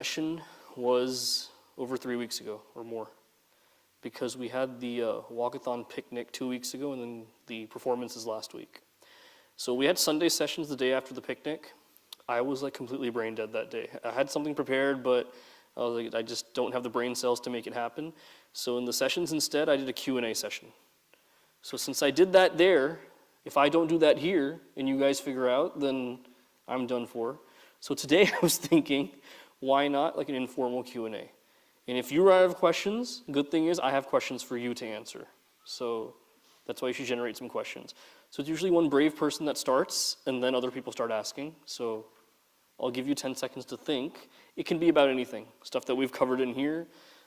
session was over 3 weeks ago or more, because we had the walkathon picnic 2 weeks ago and then the performances last week. So we had Sunday sessions the day after the picnic. I was like completely brain dead that day. I had something prepared, but I was like, I just don't have the brain cells to make it happen. So in the sessions instead, I did a Q&A session. So since I did that there, if I don't do that here and you guys figure out, then I'm done for. So today I was thinking, why not like an informal Q&A? And if you run out of questions, good thing is I have questions for you to answer. So that's why you should generate some questions. So it's usually one brave person that starts, and then other people start asking. So I'll give you 10 seconds to think. It can be about anything. Stuff that we've covered in here,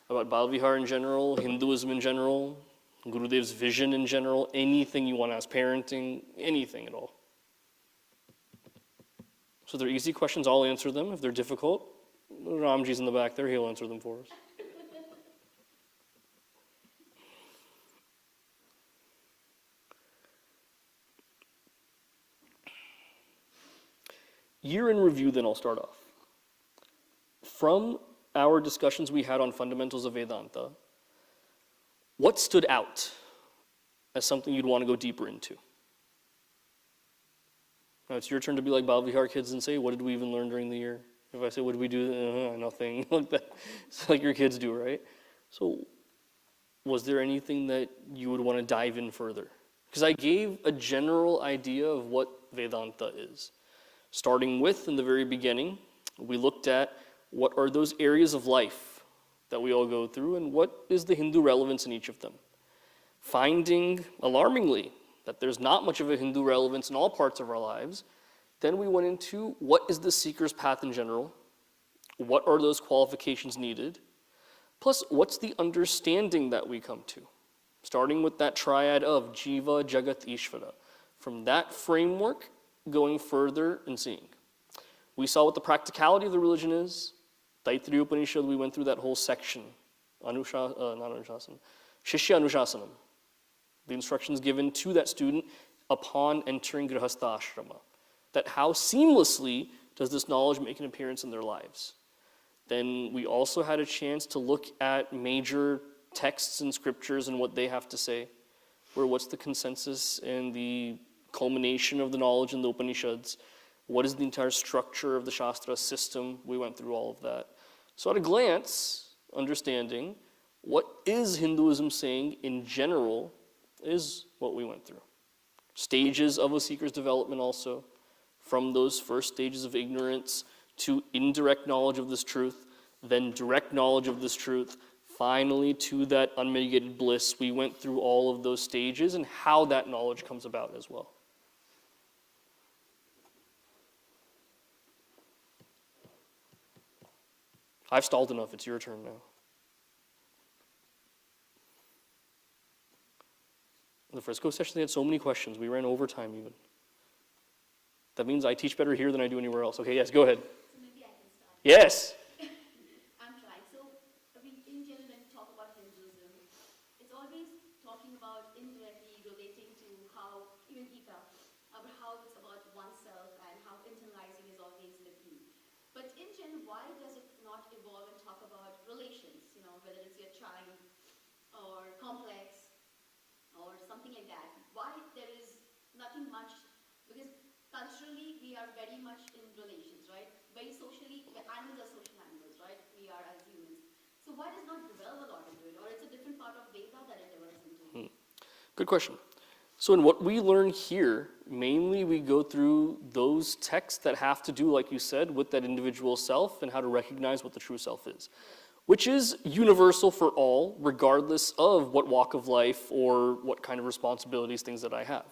about Balvihar in general, Hinduism in general, Gurudev's vision in general, anything you want to ask, parenting, anything at all. So they're easy questions, I'll answer them. If they're difficult, Ramji's in the back there, he'll answer them for us. Year in review, then I'll start off. From our discussions we had on fundamentals of Vedanta, what stood out as something you'd want to go deeper into? Now it's your turn to be like Balvihar kids and say, what did we even learn during the year? If I say, what did we do? Nothing, like that. It's like your kids do, right? So was there anything that you would want to dive in further? Because I gave a general idea of what Vedanta is. Starting with, in the very beginning, we looked at what are those areas of life that we all go through and what is the Hindu relevance in each of them. Finding, alarmingly, that there's not much of a Hindu relevance in all parts of our lives, then we went into what is the seeker's path in general, what are those qualifications needed, plus what's the understanding that we come to, starting with that triad of Jiva, Jagat, Ishvara. From that framework, going further and seeing. We saw what the practicality of the religion is. Taittiriya Upanishad, we went through that whole section. Shishya Anushasanam. The instructions given to that student upon entering Grihastha Ashrama. That how seamlessly does this knowledge make an appearance in their lives. Then we also had a chance to look at major texts and scriptures and what they have to say. Where what's the consensus and the culmination of the knowledge in the Upanishads, what is the entire structure of the Shastra system, we went through all of that. So at a glance, understanding what is Hinduism saying in general is what we went through. Stages of a seeker's development also, from those first stages of ignorance to indirect knowledge of this truth, then direct knowledge of this truth, finally to that unmitigated bliss. We went through all of those stages and how that knowledge comes about as well. I've stalled enough, it's your turn now. In the Frisco session, they had so many questions. We ran overtime even. That means I teach better here than I do anywhere else. Okay, yes, go ahead. So maybe I can start. Yes. I'm trying. So, in general, when we talk about Hinduism, it's always talking about indirectly relating to how, even Gita, about how it's about oneself and how internalizing is always the key. But in general, why does it not evolve and talk about relations, whether it's your child or complex or something like that? Why there is nothing much, because culturally we are very much in relations, right? Very socially, animals are social animals, right? We are as humans. So why does not develop a lot into it? Or it's a different part of Veda that it develops into? Good question. So in what we learn here, mainly we go through those texts that have to do, like you said, with that individual self and how to recognize what the true self is, which is universal for all, regardless of what walk of life or what kind of responsibilities, things that I have.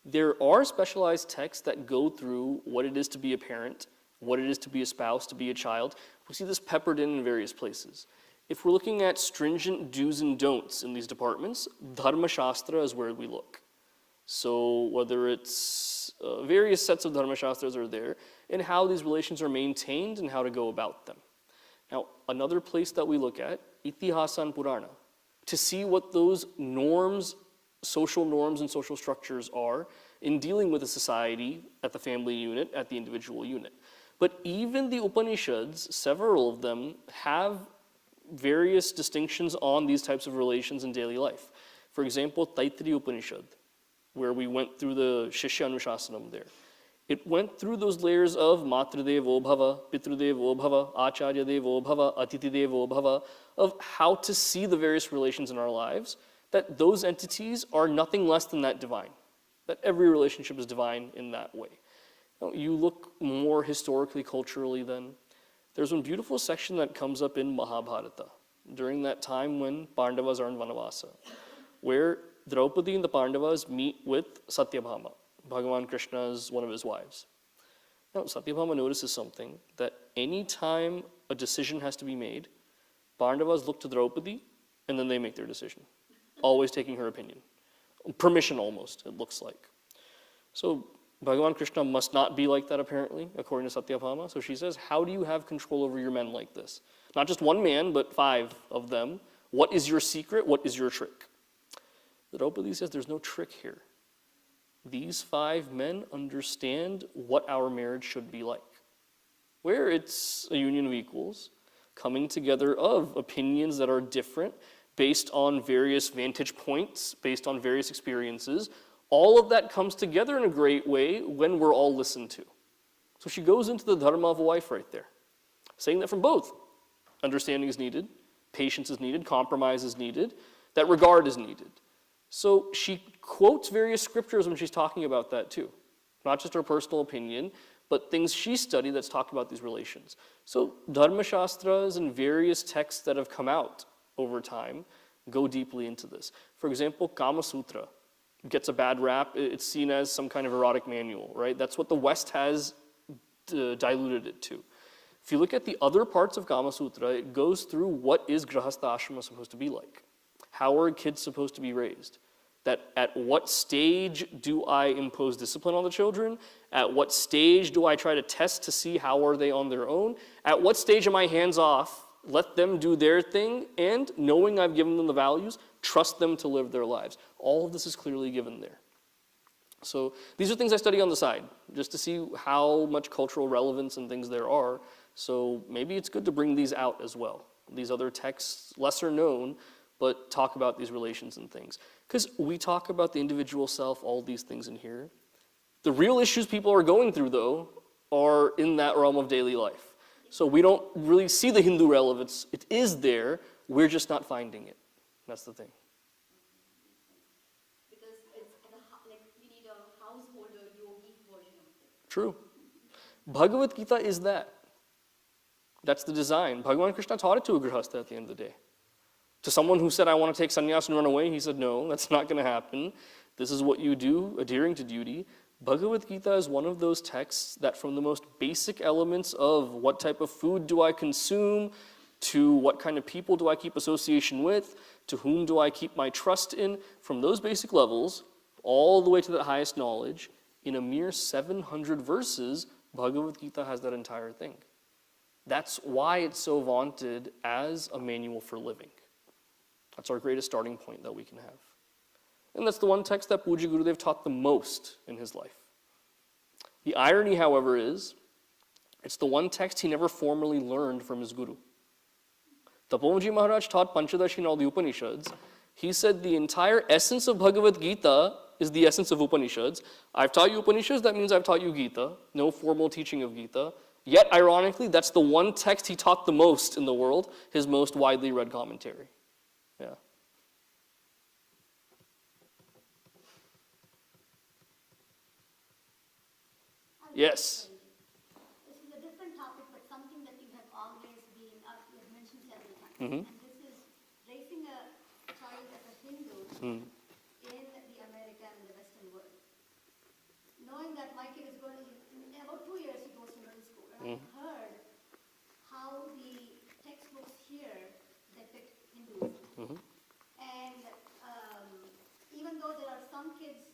There are specialized texts that go through what it is to be a parent, what it is to be a spouse, to be a child. We see this peppered in various places. If we're looking at stringent do's and don'ts in these departments, Dharma Shastra is where we look. So whether it's various sets of Dharma Shastras are there, and how these relations are maintained and how to go about them. Now, another place that we look at, Itihasa and Purana, to see what those norms, social norms and social structures are in dealing with a society at the family unit, at the individual unit. But even the Upanishads, several of them, have various distinctions on these types of relations in daily life. For example, Taittiriya Upanishad, where we went through the Shishya Anushasanam there. It went through those layers of Matridevo Bhava, Pitrudevo Bhava, Acharya Devo Bhava, Atiti Devo Bhava, of how to see the various relations in our lives, that those entities are nothing less than that divine, that every relationship is divine in that way. Now, you look more historically, culturally then, there's one beautiful section that comes up in Mahabharata during that time when Pandavas are in Vanavasa, where Draupadi and the Pandavas meet with Satyabhama. Bhagavan Krishna is one of his wives. Now, Satyabhama notices something, that any time a decision has to be made, Pandavas look to Draupadi and then they make their decision, always taking her opinion. Permission almost, it looks like. So Bhagavan Krishna must not be like that apparently, according to Satyabhama. So she says, how do you have control over your men like this? Not just one man, but 5 of them. What is your secret? What is your trick? Draupadi says, there's no trick here. These 5 men understand what our marriage should be like, where it's a union of equals, coming together of opinions that are different based on various vantage points, based on various experiences. All of that comes together in a great way when we're all listened to. So she goes into the dharma of a wife right there, saying that from both. Understanding is needed, patience is needed, compromise is needed, that regard is needed. So she quotes various scriptures when she's talking about that too. Not just her personal opinion, but things she studied that's talked about these relations. So Dharma Shastras and various texts that have come out over time go deeply into this. For example, Kama Sutra gets a bad rap. It's seen as some kind of erotic manual, right? That's what the West has diluted it to. If you look at the other parts of Kama Sutra, it goes through what is Grahastha Ashrama supposed to be like. How are kids supposed to be raised? That at what stage do I impose discipline on the children? At what stage do I try to test to see how are they on their own? At what stage am I hands off? Let them do their thing, and knowing I've given them the values, trust them to live their lives. All of this is clearly given there. So these are things I study on the side, just to see how much cultural relevance and things there are. So maybe it's good to bring these out as well. These other texts, lesser known, but talk about these relations and things. Because we talk about the individual self, all these things in here. The real issues people are going through, though, are in that realm of daily life. So we don't really see the Hindu relevance. It is there, we're just not finding it. That's the thing. Because it's like you need a householder yogi version of it. True. Bhagavad Gita is that. That's the design. Bhagavan Krishna taught it to a grihastha at the end of the day. To someone who said, I want to take sannyas and run away, he said, no, that's not going to happen. This is what you do, adhering to duty. Bhagavad Gita is one of those texts that from the most basic elements of what type of food do I consume, to what kind of people do I keep association with, to whom do I keep my trust in, from those basic levels, all the way to the highest knowledge, in a mere 700 verses, Bhagavad Gita has that entire thing. That's why it's so vaunted as a manual for living. That's our greatest starting point that we can have. And that's the one text that Pujya Gurudev taught the most in his life. The irony, however, is it's the one text he never formally learned from his guru. Tapoji Maharaj taught Panchadashi and all the Upanishads. He said the entire essence of Bhagavad Gita is the essence of Upanishads. I've taught you Upanishads, that means I've taught you Gita. No formal teaching of Gita. Yet, ironically, that's the one text he taught the most in the world, his most widely read commentary. Yeah. Yes. This is a different topic, but something that you have always been, you have mentioned several times. Mm-hmm. And this is raising a child as a Hindu in the America and the Western world. Knowing that my kid is going to, in about 2 years, he goes to middle school. And I've heard how the textbooks here depict Hinduism. And even though there are some kids,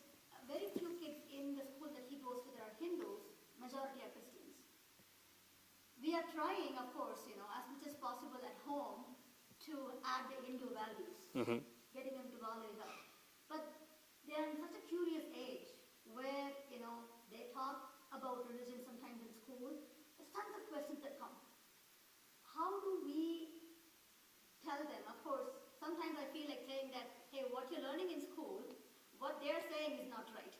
very few kids in the school that he goes to that are Hindus, majority are Christians. We are trying, of course, as much as possible at home to add the Hindu values, getting them to value it up. But they are in such a curious age where, they talk about religion sometimes in school. They start how do we tell them? Of course, sometimes I feel like saying that, hey, what you're learning in school, what they're saying is not right.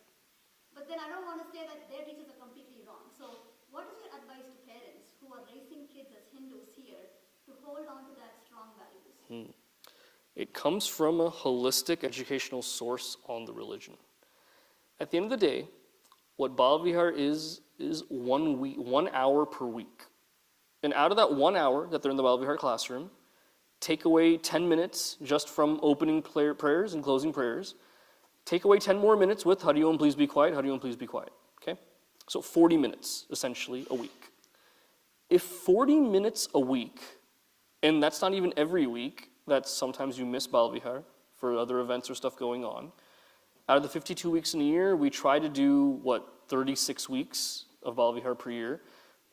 But then I don't want to say that their teachers are completely wrong. So what is your advice to parents who are raising kids as Hindus here to hold on to that strong values? It comes from a holistic educational source on the religion. At the end of the day, what Bal Vihar is 1 hour per week. And out of that 1 hour that they're in the Bal Vihar classroom, take away 10 minutes just from opening prayers and closing prayers. Take away 10 more minutes with Hari Om, please be quiet, Hari Om, please be quiet. Okay? So 40 minutes, essentially, a week. If 40 minutes a week, and that's not even every week, that's sometimes you miss Bal Vihar for other events or stuff going on. Out of the 52 weeks in a year, we try to do, 36 weeks of Bal Vihar per year.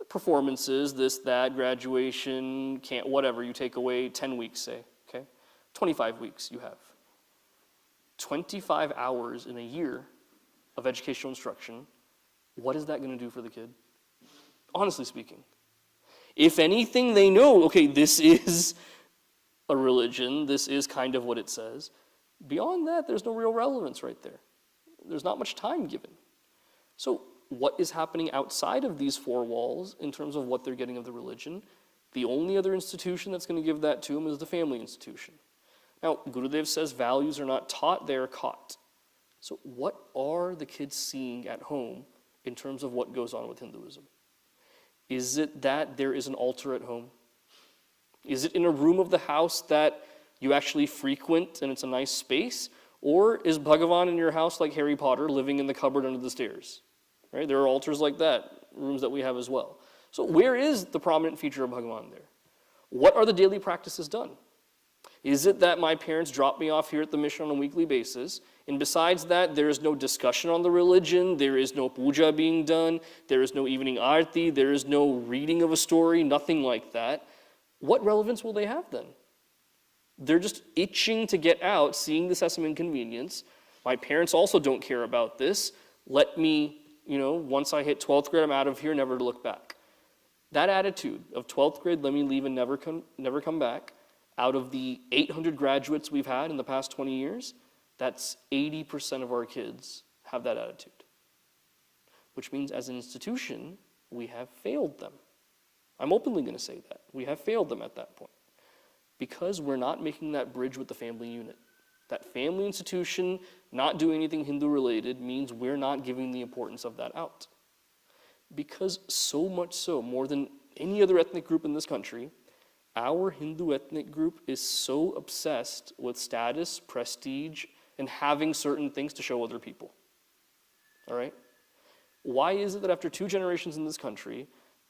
Performances, this, that, graduation, whatever, you take away 10 weeks, say, okay? 25 weeks you have. 25 hours in a year of educational instruction, what is that going to do for the kid? Honestly speaking. If anything, they know, okay, this is a religion, this is kind of what it says. Beyond that, there's no real relevance right there. There's not much time given. So what is happening outside of these four walls in terms of what they're getting of the religion? The only other institution that's going to give that to them is the family institution. Now, Gurudev says values are not taught, they are caught. So what are the kids seeing at home in terms of what goes on with Hinduism? Is it that there is an altar at home? Is it in a room of the house that you actually frequent and it's a nice space? Or is Bhagavan in your house like Harry Potter living in the cupboard under the stairs? Right? There are altars like that, rooms that we have as well. So where is the prominent feature of Bhagavan there? What are the daily practices done? Is it that my parents drop me off here at the mission on a weekly basis, and besides that, there is no discussion on the religion, there is no puja being done, there is no evening aarti, there is no reading of a story, nothing like that. What relevance will they have then? They're just itching to get out, seeing this as some inconvenience. My parents also don't care about this. Let me, once I hit 12th grade, I'm out of here, never to look back. That attitude of 12th grade, let me leave and never come back, out of the 800 graduates we've had in the past 20 years, that's 80% of our kids have that attitude. Which means as an institution, we have failed them. I'm openly going to say that. We have failed them at that point. Because we're not making that bridge with the family unit. That family institution not doing anything Hindu related means we're not giving the importance of that out. Because so much so, more than any other ethnic group in this country, our Hindu ethnic group is so obsessed with status, prestige, and having certain things to show other people. All right? Why is it that after 2 generations in this country,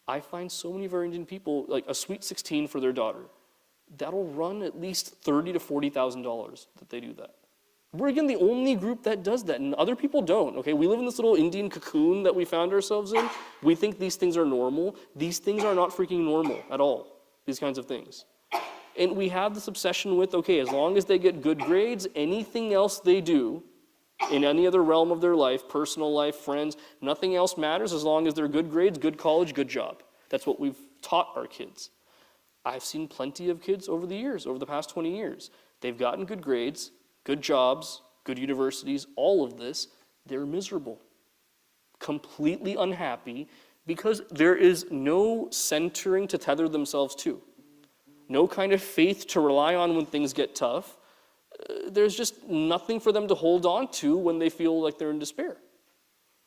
I find so many of our Indian people, like a sweet 16 for their daughter, that'll run at least $30,000 to $40,000 that they do that. We're again the only group that does that, and other people don't, okay? We live in this little Indian cocoon that we found ourselves in. We think these things are normal. These things are not freaking normal at all, these kinds of things. And we have this obsession with, okay, as long as they get good grades, anything else they do in any other realm of their life, personal life, friends, nothing else matters as long as they're good grades, good college, good job. That's what we've taught our kids. I've seen plenty of kids over the years, over the past 20 years. They've gotten good grades, good jobs, good universities, all of this. They're miserable, completely unhappy, because there is no centering to tether themselves to. No kind of faith to rely on when things get tough. There's just nothing for them to hold on to when they feel like they're in despair.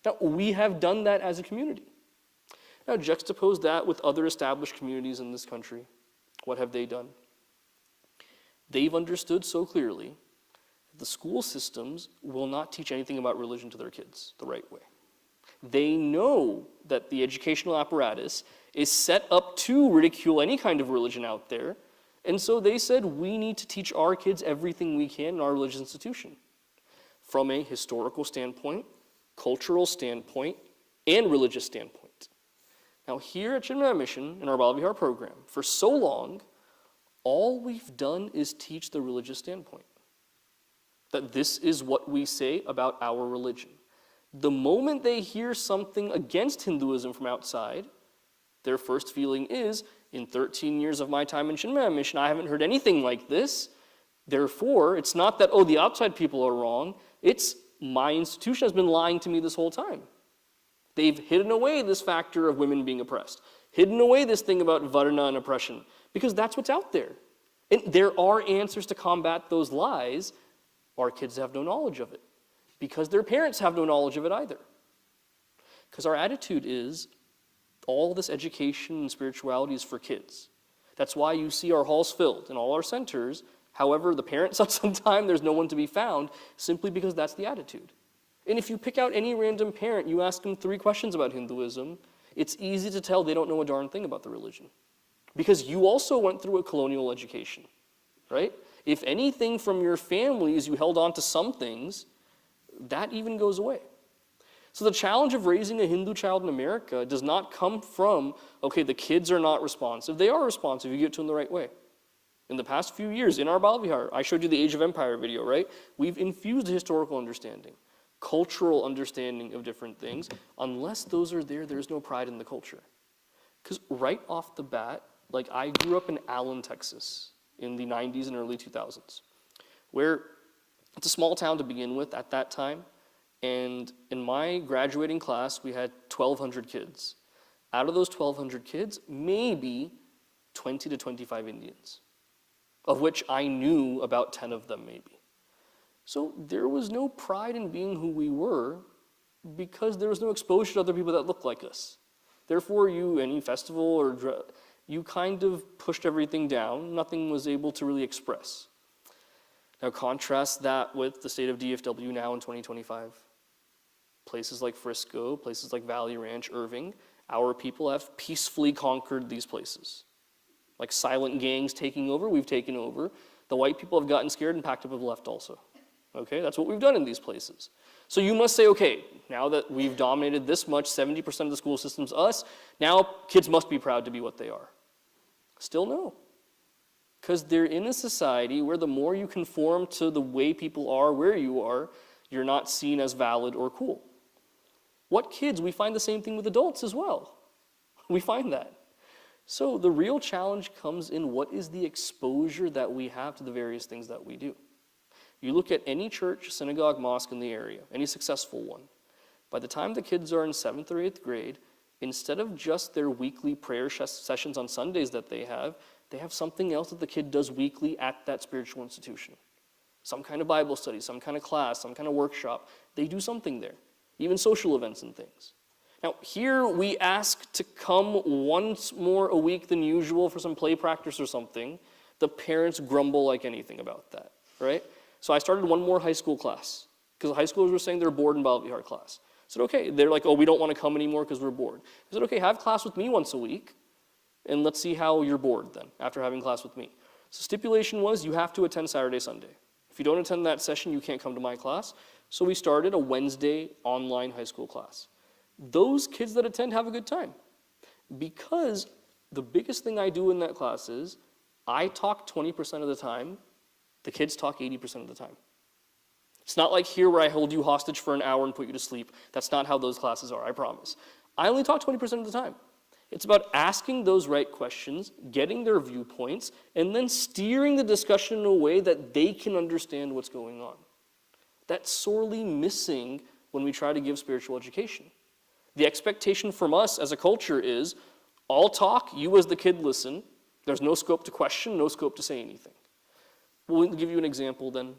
Now, we have done that as a community. Now, juxtapose that with other established communities in this country. What have they done? They've understood so clearly that the school systems will not teach anything about religion to their kids the right way. They know that the educational apparatus is set up to ridicule any kind of religion out there, and so they said, we need to teach our kids everything we can in our religious institution. From a historical standpoint, cultural standpoint, and religious standpoint. Now here at Chinmaya Mission, in our Bal Vihar program, for so long, all we've done is teach the religious standpoint. That this is what we say about our religion. The moment they hear something against Hinduism from outside, their first feeling is, in 13 years of my time in Chinmaya Mission, I haven't heard anything like this. Therefore, it's not that, oh, the outside people are wrong. It's my institution has been lying to me this whole time. They've hidden away this factor of women being oppressed, hidden away this thing about Varna and oppression, because that's what's out there. And there are answers to combat those lies. Our kids have no knowledge of it, because their parents have no knowledge of it either. Because our attitude is, all this education and spirituality is for kids. That's why you see our halls filled and all our centers. However, the parents at some time, there's no one to be found, simply because that's the attitude. And if you pick out any random parent, you ask them 3 questions about Hinduism, it's easy to tell they don't know a darn thing about the religion. Because you also went through a colonial education, right? If anything from your families, you held on to some things, that even goes away. So the challenge of raising a Hindu child in America does not come from, okay, the kids are not responsive. They are responsive, you get to them the right way. In the past few years, in our Balvihar, I showed you the Age of Empire video, right? We've infused a historical understanding, cultural understanding of different things. Unless those are there, there's no pride in the culture. Because right off the bat, like I grew up in Allen, Texas in the 90s and early 2000s, where it's a small town to begin with at that time. And in my graduating class, we had 1,200 kids. Out of those 1,200 kids, maybe 20 to 25 Indians, of which I knew about 10 of them maybe. So there was no pride in being who we were because there was no exposure to other people that looked like us. Therefore, any festival or you kind of pushed everything down. Nothing was able to really express. Now contrast that with the state of DFW now in 2025. Places like Frisco, places like Valley Ranch, Irving, our people have peacefully conquered these places. Like silent gangs taking over, we've taken over. The white people have gotten scared and packed up and left also. Okay, that's what we've done in these places. So you must say, okay, now that we've dominated this much, 70% of the school system's us, now kids must be proud to be what they are. Still no. Because they're in a society where the more you conform to the way people are, where you are, you're not seen as valid or cool. What kids? We find the same thing with adults as well. We find that. So the real challenge comes in what is the exposure that we have to the various things that we do. You look at any church, synagogue, mosque in the area, any successful one. By the time the kids are in 7th or 8th grade, instead of just their weekly prayer sessions on Sundays that they have something else that the kid does weekly at that spiritual institution. Some kind of Bible study, some kind of class, some kind of workshop. They do something there, even social events and things. Now, here we ask to come once more a week than usual for some play practice or something. The parents grumble like anything about that, right? So I started one more high school class because the high schoolers were saying they're bored in Balvihar class. I said, okay. They're like, oh, we don't want to come anymore because we're bored. I said, okay, have class with me once a week, and let's see how you're bored then after having class with me. So stipulation was you have to attend Saturday, Sunday. If you don't attend that session, you can't come to my class. So we started a Wednesday online high school class. Those kids that attend have a good time because the biggest thing I do in that class is I talk 20% of the time, the kids talk 80% of the time. It's not like here where I hold you hostage for an hour and put you to sleep. That's not how those classes are, I promise. I only talk 20% of the time. It's about asking those right questions, getting their viewpoints, and then steering the discussion in a way that they can understand what's going on. That's sorely missing when we try to give spiritual education. The expectation from us as a culture is, I'll talk, you as the kid listen. There's no scope to question, no scope to say anything. We'll give you an example then.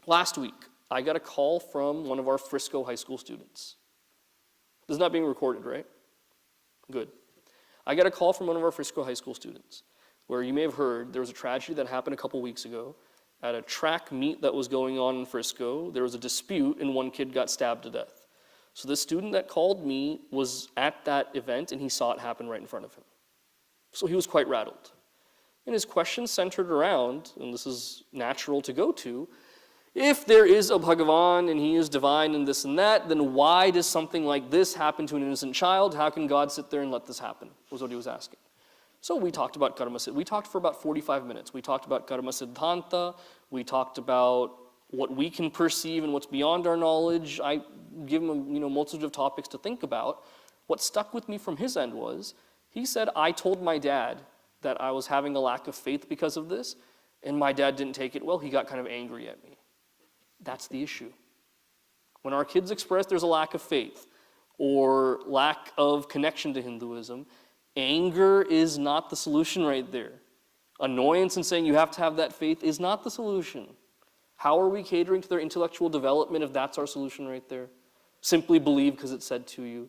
Last week, I got a call from one of our Frisco high school students. This is not being recorded, right? Good. I got a call from one of our Frisco high school students, where you may have heard there was a tragedy that happened a couple weeks ago. At a track meet that was going on in Frisco, there was a dispute and one kid got stabbed to death. So the student that called me was at that event and he saw it happen right in front of him. So he was quite rattled. And his question centered around, and this is natural to go to, if there is a Bhagavan and he is divine and this and that, then why does something like this happen to an innocent child? How can God sit there and let this happen? Was what he was asking. So we talked about Karma Siddhanta. We talked for about 45 minutes. We talked about Karma Siddhanta. We talked about what we can perceive and what's beyond our knowledge. I give him a multitude of topics to think about. What stuck with me from his end was, He said, I told my dad that I was having a lack of faith because of this, and my dad didn't take it well. He got kind of angry at me. That's the issue. When our kids express there's a lack of faith or lack of connection to Hinduism, anger is not the solution right there. Annoyance and saying you have to have that faith is not the solution. How are we catering to their intellectual development if that's our solution right there? Simply believe because it's said to you.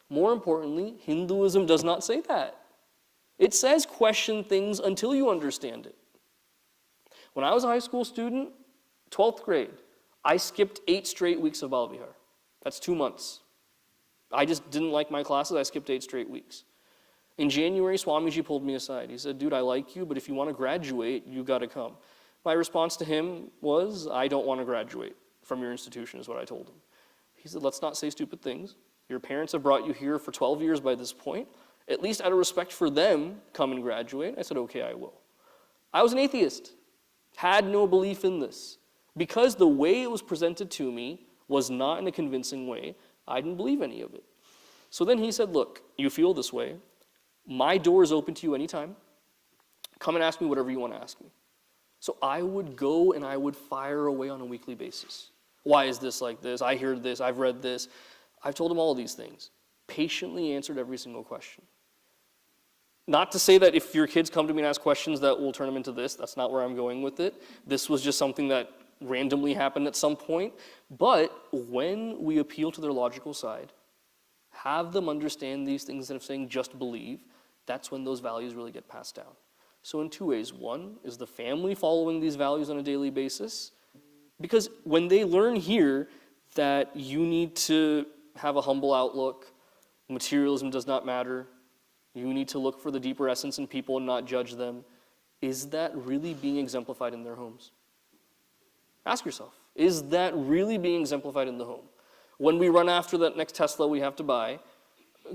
More importantly, Hinduism does not say that. It says question things until you understand it. When I was a high school student, 12th grade, I skipped 8 straight weeks of Balvihar. That's 2 months. I just didn't like my classes. I skipped 8 straight weeks. In January, Swamiji pulled me aside. He said, dude, I like you, but if you want to graduate, you got to come. My response to him was, I don't want to graduate from your institution, is what I told him. He said, let's not say stupid things. Your parents have brought you here for 12 years by this point. At least out of respect for them, come and graduate. I said, okay, I will. I was an atheist, had no belief in this. Because the way it was presented to me was not in a convincing way, I didn't believe any of it. So then he said, look, you feel this way. My door is open to you anytime. Come and ask me whatever you want to ask me. So I would go and I would fire away on a weekly basis. Why is this like this? I hear this. I've read this. I've told him all of these things. Patiently answered every single question. Not to say that if your kids come to me and ask questions that will turn them into this. That's not where I'm going with it. This was just something that randomly happened at some point. But when we appeal to their logical side, have them understand these things instead of saying just believe, that's when those values really get passed down. So in 2 ways. One is the family following these values on a daily basis. Because when they learn here that you need to have a humble outlook, materialism does not matter, you need to look for the deeper essence in people and not judge them, is that really being exemplified in their homes? Ask yourself, is that really being exemplified in the home? When we run after that next Tesla we have to buy,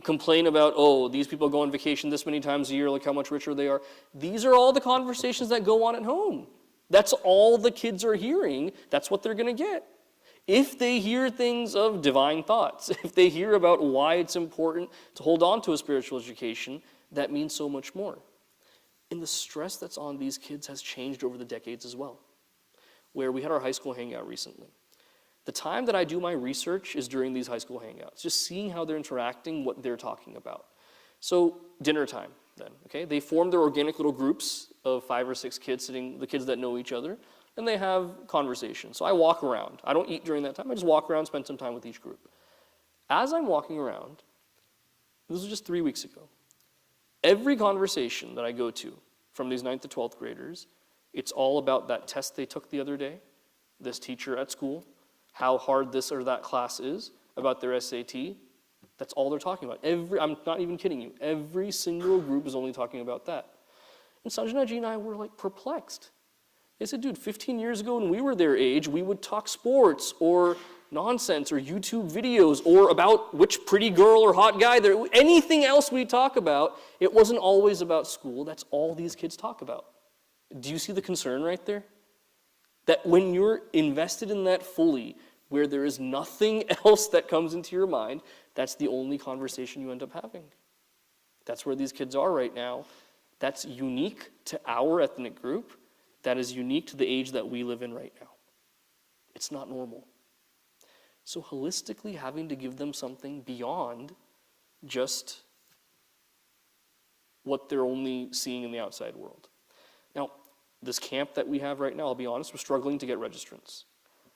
complain about, oh, these people go on vacation this many times a year, look how much richer they are. These are all the conversations that go on at home. That's all the kids are hearing. That's what they're going to get. If they hear things of divine thoughts, if they hear about why it's important to hold on to a spiritual education, that means so much more. And the stress that's on these kids has changed over the decades as well. Where we had our high school hangout recently. The time that I do my research is during these high school hangouts, just seeing how they're interacting, what they're talking about. So dinner time then, okay? They form their organic little groups of 5 or 6 kids sitting, the kids that know each other, and they have conversations. So I walk around. I don't eat during that time. I just walk around, spend some time with each group. As I'm walking around, this was just 3 weeks ago, every conversation that I go to from these 9th to 12th graders, it's all about that test they took the other day, this teacher at school, how hard this or that class is, about their SAT. That's all they're talking about. I'm not even kidding you. Every single group is only talking about that. And Sanjana ji and I were like perplexed. They said, dude, 15 years ago when we were their age, we would talk sports or nonsense or YouTube videos or about which pretty girl or hot guy there, anything else we talk about, it wasn't always about school. That's all these kids talk about. Do you see the concern right there? That when you're invested in that fully, where there is nothing else that comes into your mind, that's the only conversation you end up having. That's where these kids are right now. That's unique to our ethnic group. That is unique to the age that we live in right now. It's not normal. So holistically having to give them something beyond just what they're only seeing in the outside world. Now, this camp that we have right now, I'll be honest, we're struggling to get registrants.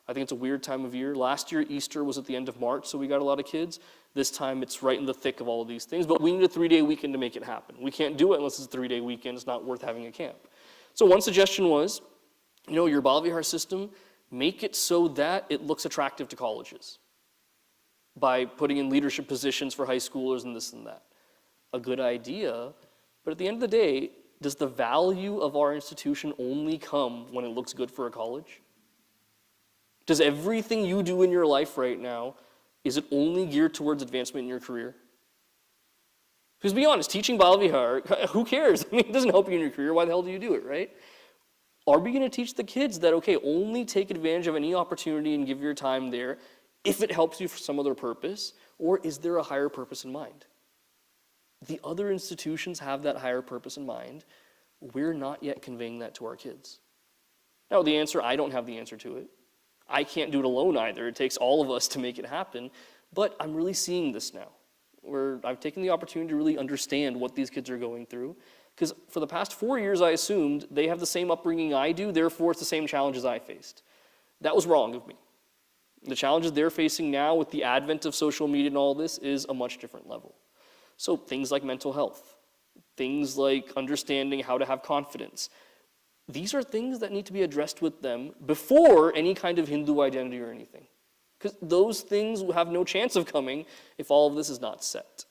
I think it's a weird time of year. Last year, Easter was at the end of March, so we got a lot of kids. This time, it's right in the thick of all of these things, but we need a 3-day weekend to make it happen. We can't do it unless it's a 3-day weekend. It's not worth having a camp. So one suggestion was, your Balvihar system, make it so that it looks attractive to colleges by putting in leadership positions for high schoolers and this and that. A good idea, but at the end of the day, does the value of our institution only come when it looks good for a college? Does everything you do in your life right now, is it only geared towards advancement in your career? Because be honest, teaching Balvihar, who cares? I mean, it doesn't help you in your career. Why the hell do you do it, right? Are we going to teach the kids that, okay, only take advantage of any opportunity and give your time there if it helps you for some other purpose? Or is there a higher purpose in mind? The other institutions have that higher purpose in mind. We're not yet conveying that to our kids. Now, I don't have the answer to it. I can't do it alone either. It takes all of us to make it happen. But I'm really seeing this now, where I've taken the opportunity to really understand what these kids are going through. Because for the past 4 years, I assumed they have the same upbringing I do, therefore it's the same challenges I faced. That was wrong of me. The challenges they're facing now with the advent of social media and all this is a much different level. So things like mental health, things like understanding how to have confidence, these are things that need to be addressed with them before any kind of Hindu identity or anything. Because those things will have no chance of coming if all of this is not set.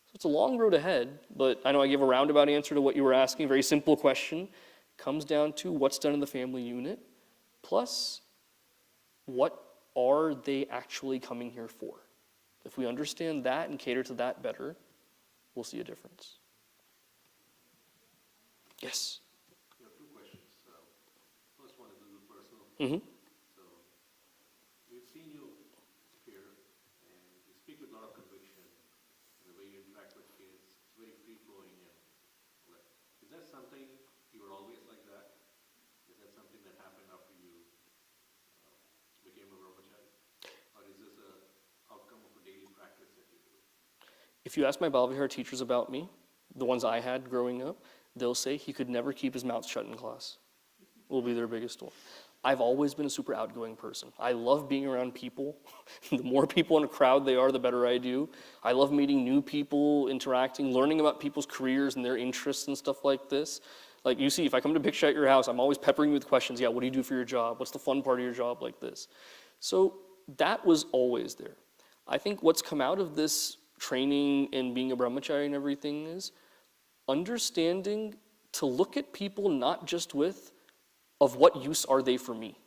So it's a long road ahead, but I know I gave a roundabout answer to what you were asking, a very simple question. Comes down to what's done in the family unit, plus what are they actually coming here for? If we understand that and cater to that better, we'll see a difference. Yes? I have two questions. First one is a little personal. Mm-hmm. So, we've seen you here, and you speak with a lot of conviction. The way you interact with kids, it's very free-flowing. And is that something you were always like that? Is that something that happened after you became a brahmachari? Or is this an outcome of a daily practice that you do? If you ask my Balvihar teachers about me, the ones I had growing up, they'll say he could never keep his mouth shut in class. Will be their biggest one. I've always been a super outgoing person. I love being around people. The more people in a crowd they are, the better I do. I love meeting new people, interacting, learning about people's careers and their interests and stuff like this. Like you see, if I come to picture at your house, I'm always peppering you with questions. Yeah, what do you do for your job? What's the fun part of your job like this? So that was always there. I think what's come out of this training and being a brahmachari and everything is understanding to look at people not just with, of what use are they for me,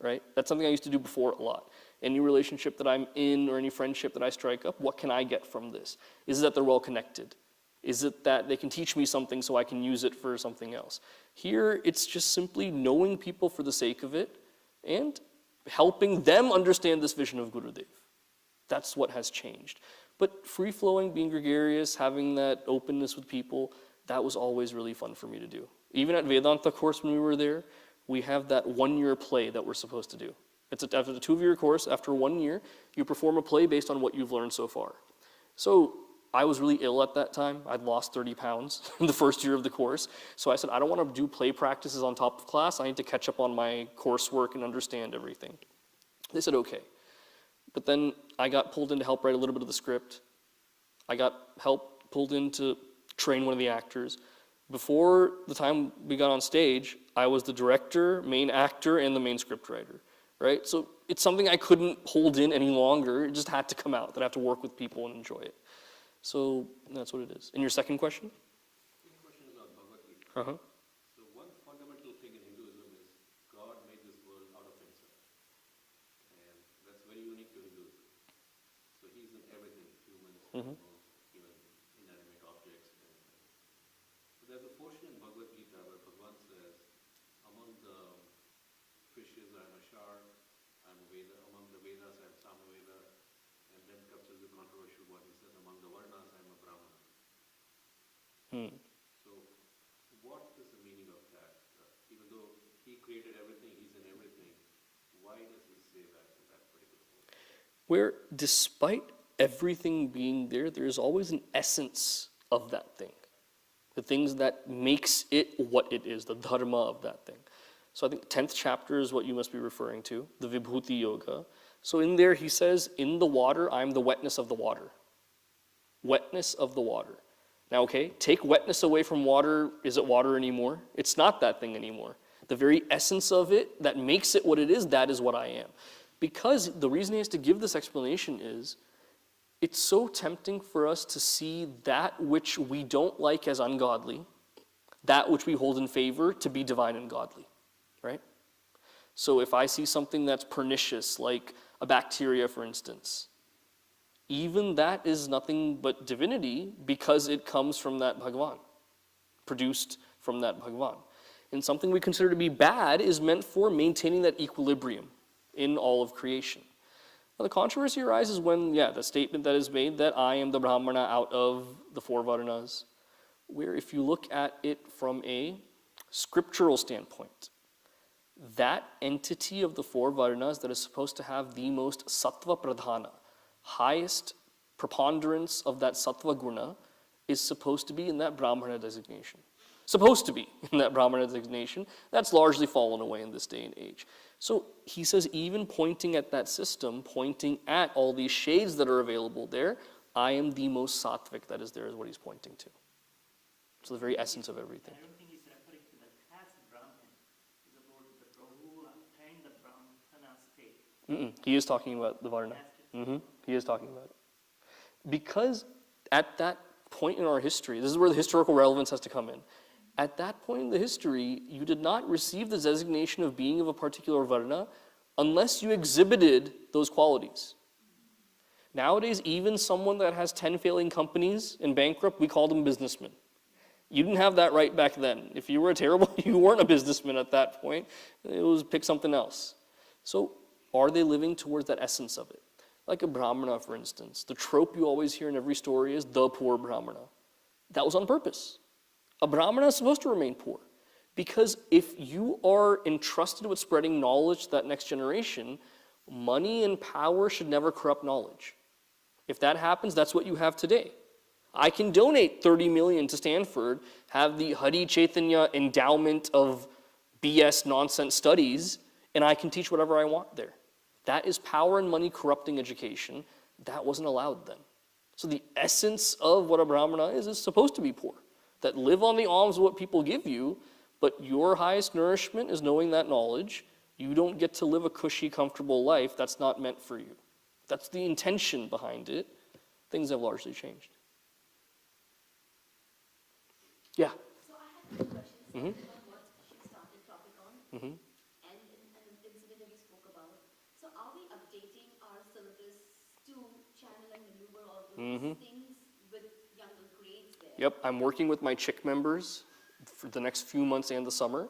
right? That's something I used to do before a lot. Any relationship that I'm in or any friendship that I strike up, what can I get from this? Is it that they're well connected? Is it that they can teach me something so I can use it for something else? Here, it's just simply knowing people for the sake of it and helping them understand this vision of Gurudev. That's what has changed. But free-flowing, being gregarious, having that openness with people, that was always really fun for me to do. Even at Vedanta course when we were there, we have that 1-year play that we're supposed to do. After the 2-year course, after 1 year, you perform a play based on what you've learned so far. So I was really ill at that time. I'd lost 30 pounds in the first year of the course. So I said, I don't want to do play practices on top of class. I need to catch up on my coursework and understand everything. They said, okay. But then I got pulled in to help write a little bit of the script. I got pulled in to train one of the actors. Before the time we got on stage, I was the director, main actor, and the main script writer, right? So it's something I couldn't hold in any longer. It just had to come out, that I have to work with people and enjoy it. So that's what it is. And your second question? Second question is on Bhagavad Gita. Uh-huh. So one fundamental thing in Hinduism is God made this world out of himself. And that's very unique to Hinduism. So he's in everything, humans, animals, even inanimate objects. So there's a portion in Bhagavad Gita where Bhagavan says, among the fishes I am a shark, I am a Veda, among the Vedas I am Samaveda, and then comes to the controversial one, he says, among the Varnas I am a Brahmana. So what is the meaning of that? Even though he created everything, he's in everything, why does he say that in that particular way? Where despite everything being there, there is always an essence of that thing. The things that makes it what it is, the dharma of that thing. So I think 10th chapter is what you must be referring to, the Vibhuti Yoga. So in there he says, in the water, I'm the wetness of the water. Wetness of the water. Now, okay, take wetness away from water, is it water anymore? It's not that thing anymore. The very essence of it that makes it what it is, that is what I am. Because the reason he has to give this explanation is, it's so tempting for us to see that which we don't like as ungodly, that which we hold in favor to be divine and godly, right? So if I see something that's pernicious, like a bacteria, for instance, even that is nothing but divinity because it comes from that Bhagavan, produced from that Bhagavan. And something we consider to be bad is meant for maintaining that equilibrium in all of creation. Now, the controversy arises when, the statement that is made that I am the Brahmana out of the four Varnas, where if you look at it from a scriptural standpoint, that entity of the four Varnas that is supposed to have the most sattva pradhana, highest preponderance of that sattva guna, is supposed to be in that Brahmana designation. Supposed to be in that Brahmana designation. That's largely fallen away in this day and age. So he says, even pointing at that system, pointing at all these shades that are available there, I am the most sattvic that is there, is what he's pointing to. So the very essence of everything. I don't think he's referring to the caste Brahmin. He's about the who attained the Brahmana state. He is talking about the Varna. He is talking about it. Because at that point in our history, this is where the historical relevance has to come in. At that point in the history, you did not receive the designation of being of a particular Varna unless you exhibited those qualities. Nowadays, even someone that has 10 failing companies and bankrupt, we call them businessmen. You didn't have that right back then. If you were terrible, you weren't a businessman at that point. It was pick something else. So are they living towards that essence of it? Like a Brahmana, for instance. The trope you always hear in every story is the poor Brahmana. That was on purpose. A Brahmana is supposed to remain poor. Because if you are entrusted with spreading knowledge to that next generation, money and power should never corrupt knowledge. If that happens, that's what you have today. I can donate 30 million to Stanford, have the Hari Chaitanya endowment of BS nonsense studies, and I can teach whatever I want there. That is power and money corrupting education. That wasn't allowed then. So the essence of what a Brahmana is supposed to be poor. That live on the alms of what people give you, but your highest nourishment is knowing that knowledge. You don't get to live a cushy, comfortable life. That's not meant for you. That's the intention behind it. Things have largely changed. Yeah. So I have two questions on what she started topic on and an incident that we spoke about. So are we updating our syllabus to channel and maneuver all those things with younger grades there? Yep, I'm working with my chick members for the next few months and the summer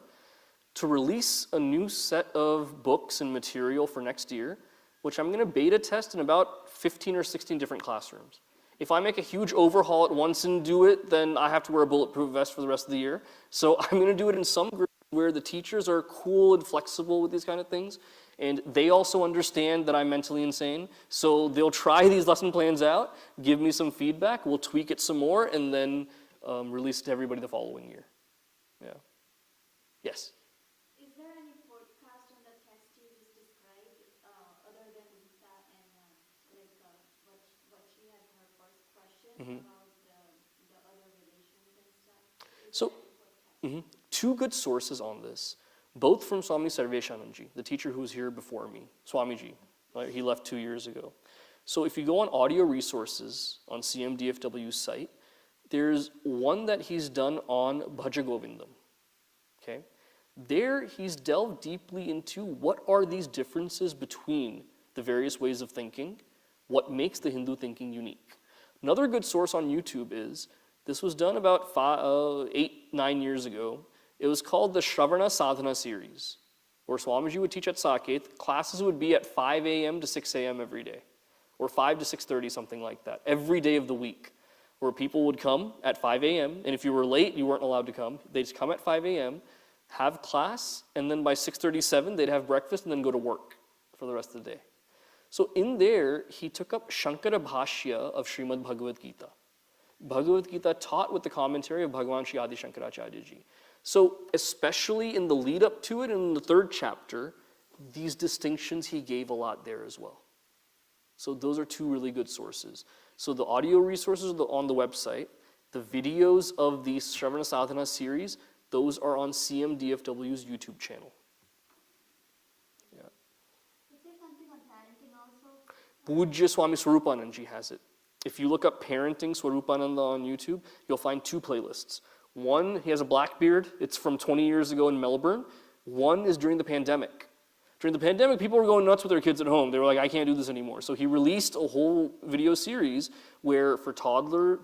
to release a new set of books and material for next year, which I'm going to beta test in about 15 or 16 different classrooms. If I make a huge overhaul at once and do it, then I have to wear a bulletproof vest for the rest of the year. So I'm going to do it in some groups where the teachers are cool and flexible with these kind of things, and they also understand that I'm mentally insane. So they'll try these lesson plans out, give me some feedback, we'll tweak it some more, and then release it to everybody the following year. Yeah. Yes? Is there any podcast on the test you just described other than Rita and what she had her first question about the other relations and stuff? So, two good sources on this, both from Swami Sarveshananji, the teacher who was here before me, Swamiji. Right? He left 2 years ago. So if you go on audio resources on CMDFW's site, there's one that he's done on Bhaja Govindam. Okay? There he's delved deeply into what are these differences between the various ways of thinking, what makes the Hindu thinking unique. Another good source on YouTube is, this was done about 8-9 years ago. It was called the Shravana Sadhana series, where Swamiji would teach at Saket. Classes would be at 5 a.m. to 6 a.m. every day, or 5 to 6:30, something like that, every day of the week, where people would come at 5 a.m., and if you were late, you weren't allowed to come. They'd just come at 5 a.m., have class, and then by 6:37, they'd have breakfast and then go to work for the rest of the day. So in there, he took up Shankara Bhashya of Srimad Bhagavad Gita. Bhagavad Gita taught with the commentary of Bhagavan Shri Adi Shankaracharya Ji. So especially in the lead up to it, in the third chapter, these distinctions he gave a lot there as well. So those are two really good sources. So the audio resources are on the website. The videos of the Shravana Sadhana series, those are on CMDFW's YouTube channel. Yeah. Is there something on parenting also? Pujya Swami Swarupananji has it. If you look up Parenting Swarupananda on YouTube, you'll find two playlists. One, he has a black beard. It's from 20 years ago in Melbourne. One is during the pandemic. During the pandemic, people were going nuts with their kids at home. They were like, I can't do this anymore. So he released a whole video series where for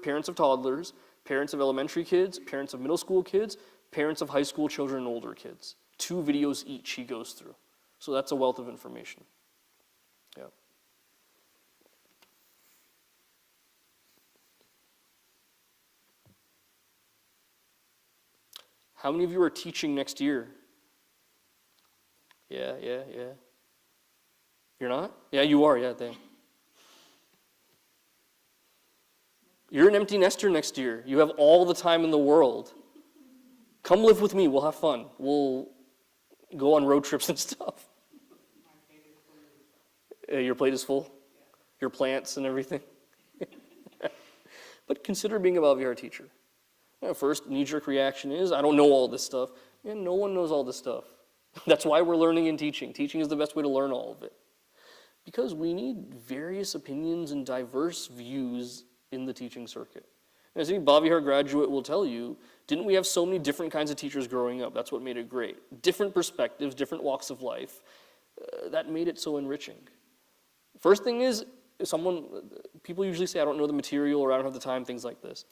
parents of toddlers, parents of elementary kids, parents of middle school kids, parents of high school children and older kids. 2 videos each he goes through. So that's a wealth of information. Yeah. How many of you are teaching next year? Yeah. You're not? Yeah, you are, yeah, thanks. You're an empty nester next year. You have all the time in the world. Come live with me, we'll have fun. We'll go on road trips and stuff. Your plate is full? Your plants and everything? But consider being a Bhavihar teacher. First knee-jerk reaction is, I don't know all this stuff. And no one knows all this stuff. That's why we're learning and teaching. Teaching is the best way to learn all of it. Because we need various opinions and diverse views in the teaching circuit. And as any Bhavihar graduate will tell you, didn't we have so many different kinds of teachers growing up? That's what made it great. Different perspectives, different walks of life. That made it so enriching. First thing is, people usually say, I don't know the material or I don't have the time, things like this.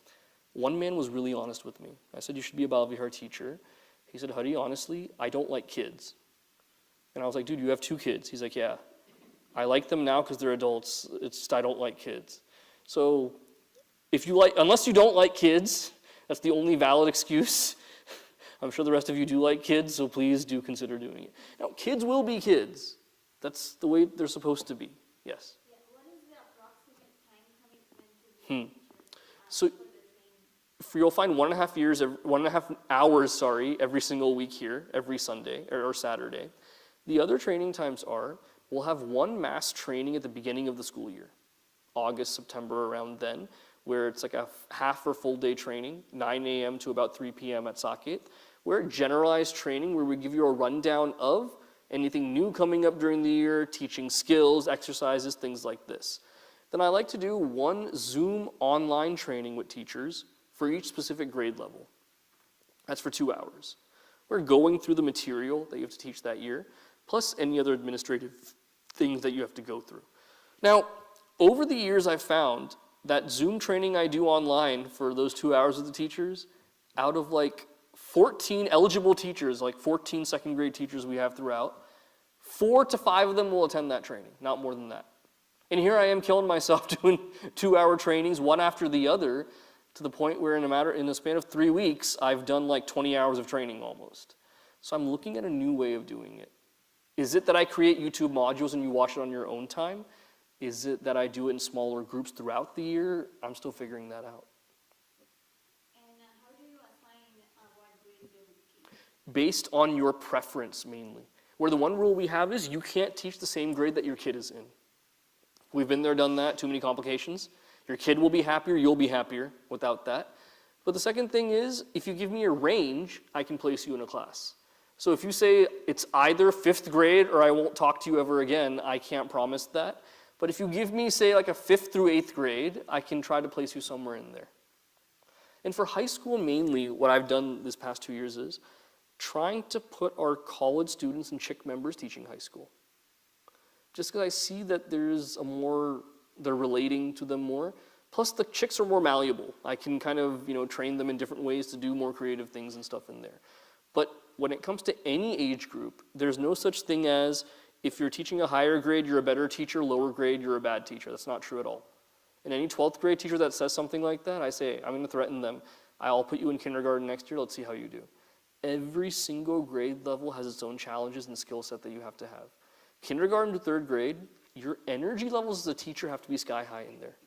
One man was really honest with me. I said, you should be a Bhavihar teacher. He said, Hari, honestly, I don't like kids. And I was like, dude, you have 2 kids. He's like, yeah. I like them now because they're adults. It's just I don't like kids. So unless you don't like kids, that's the only valid excuse. I'm sure the rest of you do like kids, so please do consider doing it. Now, kids will be kids. That's the way they're supposed to be. Yes? Yeah, what is the approximate time commitment to the teacher? So you'll find 1.5 hours, every single week here, every Sunday or Saturday. The other training times are, we'll have one mass training at the beginning of the school year, August, September, around then, where it's like a half or full day training, 9 a.m. to about 3 p.m. at Saket. We're generalized training where we give you a rundown of anything new coming up during the year, teaching skills, exercises, things like this. Then I like to do one Zoom online training with teachers for each specific grade level. That's for 2 hours. We're going through the material that you have to teach that year, plus any other administrative things that you have to go through. Now, over the years I've found that Zoom training I do online for those 2 hours with the teachers, out of like 14 eligible teachers, like 14 second grade teachers we have throughout, 4 to 5 of them will attend that training, not more than that. And here I am killing myself doing 2-hour trainings, one after the other, to the point where in the span of 3 weeks, I've done like 20 hours of training almost. So I'm looking at a new way of doing it. Is it that I create YouTube modules and you watch it on your own time? Is it that I do it in smaller groups throughout the year? I'm still figuring that out. And how do you assign what grade they would teach? Based on your preference mainly. Where the one rule we have is you can't teach the same grade that your kid is in. We've been there, done that, too many complications. Your kid will be happier, you'll be happier without that. But the second thing is, if you give me a range, I can place you in a class. So if you say it's either 5th grade or I won't talk to you ever again, I can't promise that. But if you give me, say, like a 5th through 8th grade, I can try to place you somewhere in there. And for high school mainly, what I've done this past 2 years is trying to put our college students and CHIC members teaching high school. Just because I see that they're relating to them more. Plus the chicks are more malleable. I can kind of, train them in different ways to do more creative things and stuff in there. But when it comes to any age group, there's no such thing as if you're teaching a higher grade, you're a better teacher, lower grade, you're a bad teacher. That's not true at all. And any 12th grade teacher that says something like that, I say, I'm going to threaten them. I'll put you in kindergarten next year, let's see how you do. Every single grade level has its own challenges and skill set that you have to have. Kindergarten to 3rd grade, your energy levels as a teacher have to be sky high in there.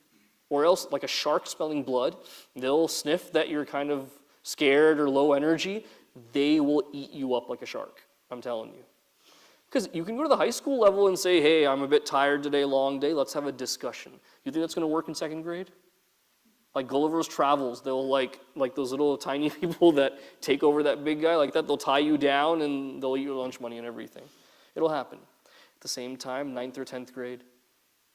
Or else, like a shark smelling blood, they'll sniff that you're kind of scared or low energy, they will eat you up like a shark, I'm telling you. Because you can go to the high school level and say, hey, I'm a bit tired today, long day, let's have a discussion. You think that's going to work in 2nd grade? Like Gulliver's Travels, they'll like those little tiny people that take over that big guy like that, they'll tie you down and they'll eat your lunch money and everything. It'll happen. At the same time, 9th or 10th grade,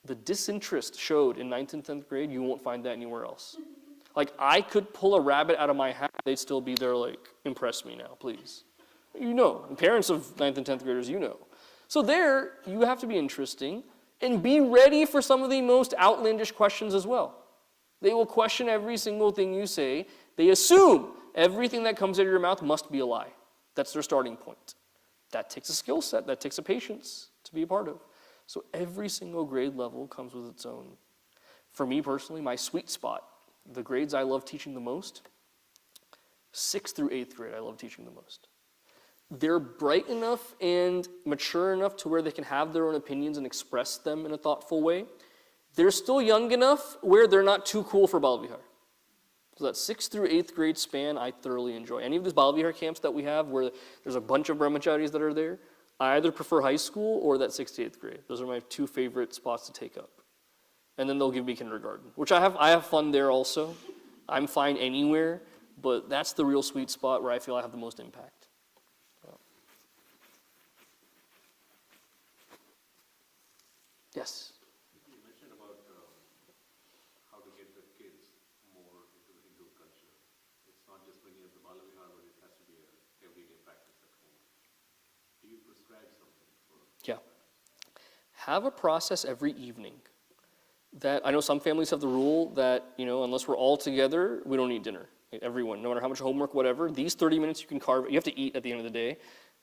the disinterest showed in 9th and 10th grade, you won't find that anywhere else. Like, I could pull a rabbit out of my hat, they'd still be there like, impress me now, please. And parents of 9th and 10th graders, So there, you have to be interesting and be ready for some of the most outlandish questions as well. They will question every single thing you say. They assume everything that comes out of your mouth must be a lie. That's their starting point. That takes a skill set, that takes a patience to be a part of. So every single grade level comes with its own. For me personally, my sweet spot, the grades I love teaching the most, 6th through 8th grade, I love teaching the most. They're bright enough and mature enough to where they can have their own opinions and express them in a thoughtful way. They're still young enough where they're not too cool for Bal Vihar. So that 6th through 8th grade span, I thoroughly enjoy. Any of these Bal Vihar camps that we have where there's a bunch of brahmacharis that are there, I either prefer high school or that 6th to 8th grade. Those are my two favorite spots to take up. And then they'll give me kindergarten, which I have fun there also. I'm fine anywhere, but that's the real sweet spot where I feel I have the most impact. Yes? You mentioned about how to get the kids more into the Hindu culture. It's not just bringing up the Balavihar, but it has to be an everyday practice at home. Do you prescribe something for Yeah. Have a process every evening. That I know some families have the rule that, unless we're all together, we don't eat dinner. Everyone, no matter how much homework, whatever, these 30 minutes you can carve, you have to eat at the end of the day,